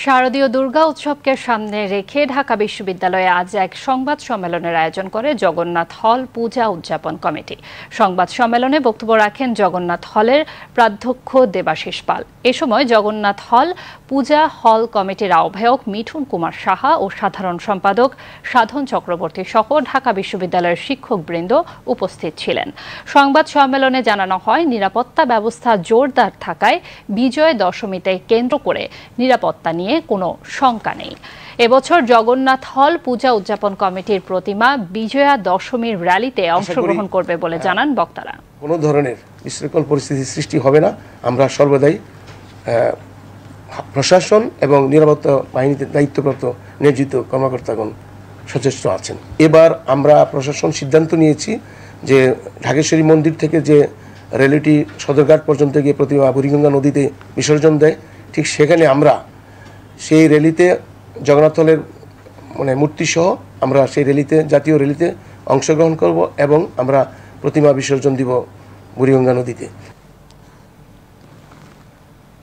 শারদীয় দুর্গা উৎসবকে সামনে রেখে ঢাকা বিশ্ববিদ্যালয়ে আজ এক সংবাদ সম্মেলনের আয়োজন করে জগন্নাথ হল পূজা উদযাপন কমিটি। সংবাদ সম্মেলনে বক্তব্য রাখেন জগন্নাথ হলের প্রাধ্যক্ষ দেবাশিস পাল। এ সময় জগন্নাথ হল পূজা হল কমিটির আহ্বায়ক মিঠুন কুমার সাহা ও সাধারণ সম্পাদক সাধন চক্রবর্তী সহ ঢাকা বিশ্ববিদ্যালয়ের শিক্ষকবৃন্দ উপস্থিত ছিলেন। সংবাদ সম্মেলনে জানানো হয়, নিরাপত্তা ব্যবস্থা জোরদার থাকায় বিজয় দশমীতে কেন্দ্র করে নিরাপত্তা নিয়ে কোনো শঙ্কা নেই। এবছর জগন্নাথ হল পূজা উদযাপন কমিটির প্রতিমা বিজয়া দশমীর র্যালিতে অংশগ্রহণ করবে বলে জানান বক্তারা। কোনো ধরনের বিশৃঙ্খল পরিস্থিতির সৃষ্টি হবে না। আমরা সর্বদাই প্রশাসন এবং নিরাপত্তা বাহিনীতে দায়িত্বপ্রাপ্ত নিয়োজিত কর্মকর্তাগণ সচেষ্ট আছেন। এবার আমরা প্রশাসন সিদ্ধান্ত নিয়েছি যে ঢাকেশ্বরী মন্দির থেকে যে র্যালিটি সদরঘাট পর্যন্ত গিয়ে প্রতিমা বুড়িগঙ্গা নদীতে বিসর্জন দেয়, ঠিক সেখানে আমরা সেই র্যালিতে জগন্নাথ হলের মূর্তি সহ আমরা সেই র্যালিতে জাতীয় র্যালিতে অংশগ্রহণ করব এবং আমরা প্রতিমা বিসর্জন দিব বুড়িগঙ্গা নদীতে।